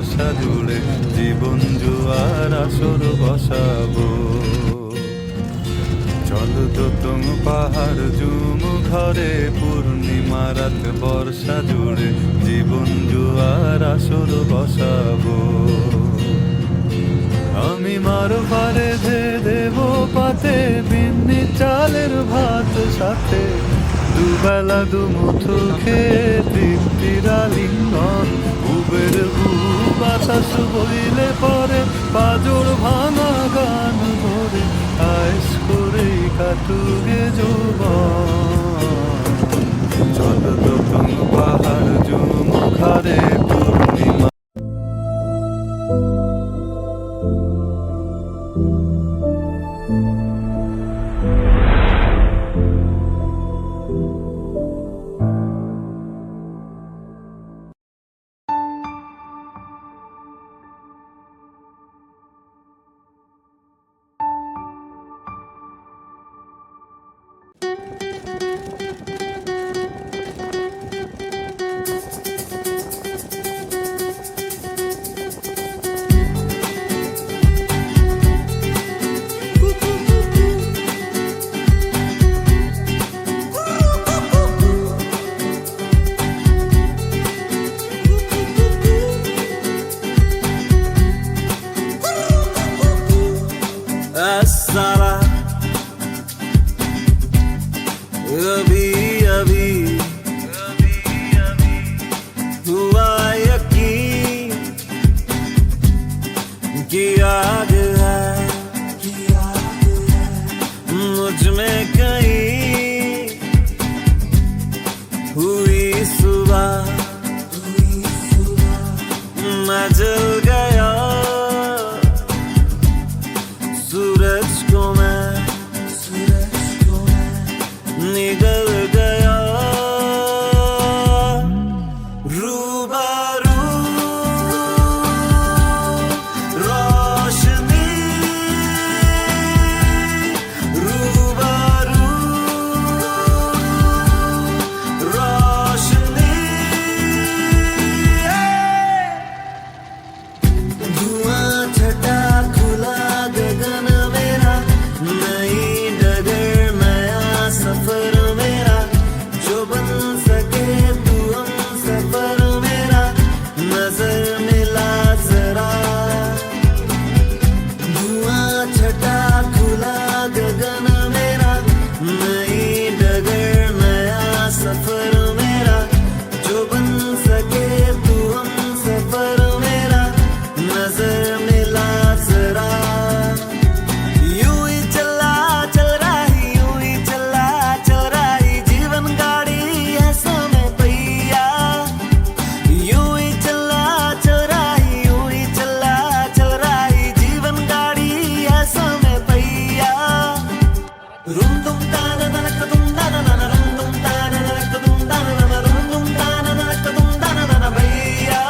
বর্ষা জুড়ে জীবন জুয়ার আসর বসাবো। চলো তো তুম পাহাড় জুম ঘরে পূর্ণিমা রাত বর্ষা জুড়ে জীবন জুয়ার আসর বসাবো। আমি মার পারে ধে দেব পাতে বিন্নি চালের ভাত সাথে দুবেলা দুমুঠো খেয়ে তৃপ্তির আলিঙ্গন। উবের বাতাস বইলে পরে পাজর ভাঙা গান ধরে আইস করেই কাটুগে যৌবন। চলো তো তুম পাহাড় জুম ঘরে পূর্ণিমা। सारा अभी अभी हुआ यकीन कि आग है मुझ में कहीं हुई सुबह मैं जल गया सूरज को मैं निगल गया रूबरू रोशनी रूबरू रोशनी धुआं छटा खुला गगन मेरा नई डगर नया सफर मेरा जो बन सके तू हम सफर मेरा नजर मिला जरा धुआं छटा खुला गगन मेरा नई डगर नया सफर मेरा जो बन सके तू हम सफर मेरा नजर मिला जरा यूं ही चला चल रही यूं ही चला चल रही जीवन गाड़ी है समय पहिया यूं ही चला चल रही यूं ही चला चल रही जीवन गाड़ी है समय पहिया रुम तुम ताना ननक तुम ताना नन रुम तुम ताना ननक तुम ताना नन रुम तुम ताना ननक तुम ताना नन भैया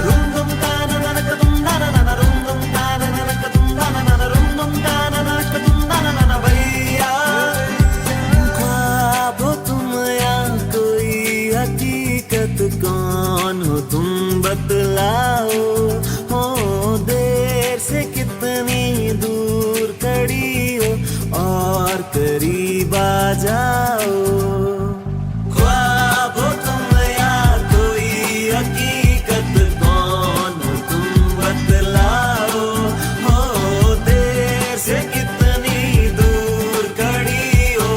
रुम तुम ताना ननक तुम ताना नन रुम तुम ताना ननक तुम ताना नन रुम तुम ताना ननक तुम ताना नन भैया ख्वाब तुम या कोई हकीकत कौन हो तुम बतलाओ हो देर से कितनी दूर खड़ी हो और करीब आ जाओ ख्वाब हो तुम या कोई हकीकत कौन हो तुम बतलाओ हो देर से कितनी दूर खड़ी हो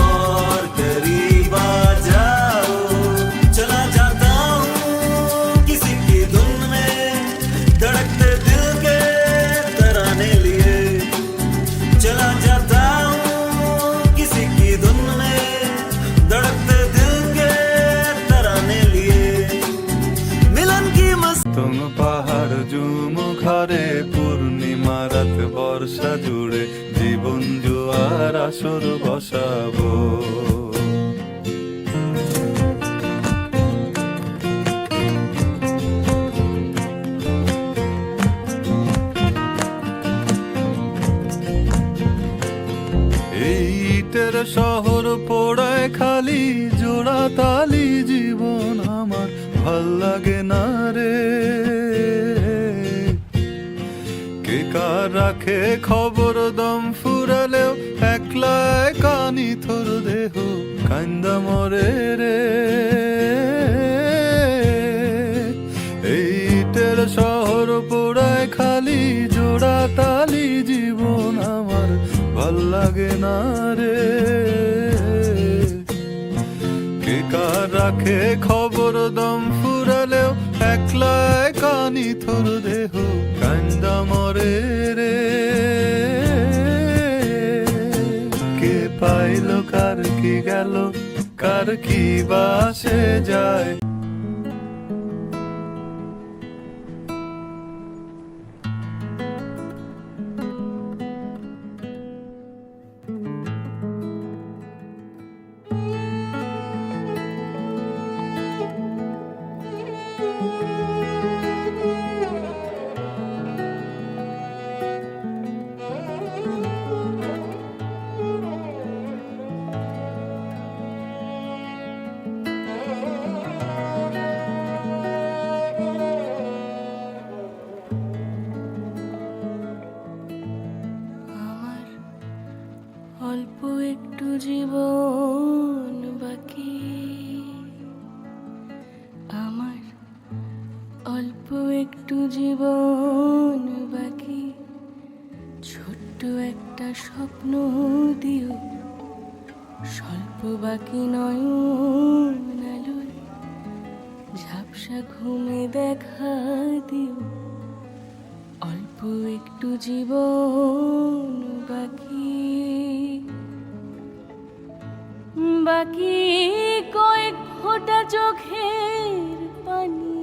और करीब आ जाओ चला जाता हूँ किसी की धुन में धड़कते दिल के तराने लिए चला जाता हूँ किसी की धुन में धड़कते दिल के तराने लिए मिलन की मस्त तुम পাহাড় জুম ঘরে পূর্ণিমা রাত বর্ষা জুড়ে জীবন জুয়ার আসর বসাবো। এই ইটের শহর পোড়ায় খালি জোড়া তালি জীবন আমার ভাল লাগে না রে। কার রাখে খবর দম ফুরালেও একলায় কানি থর দেহ কান্দা মরে রে এই ইটের শহর পোড়ায় খালি জোড়া তালি জীবন আমার ভাল লাগে না রে কে কার রাখে খবর দম ফুরালেও একলায় কানি থর দেহ কান্দা মরে রে কে পাইল কার কি গেল কার কি বাসে যায় আমার অল্প একটু জীবন বাকি আমার অল্প একটু জীবন বাকি ছোট্ট একটা স্বপ্ন দিও স্বল্প বাকি নয়ন আলোয় ঝাপসা ঘুমে দেখা দিও অল্প একটু জীবন বাকি বাকি কয়েক ফোঁটা চোখের পানি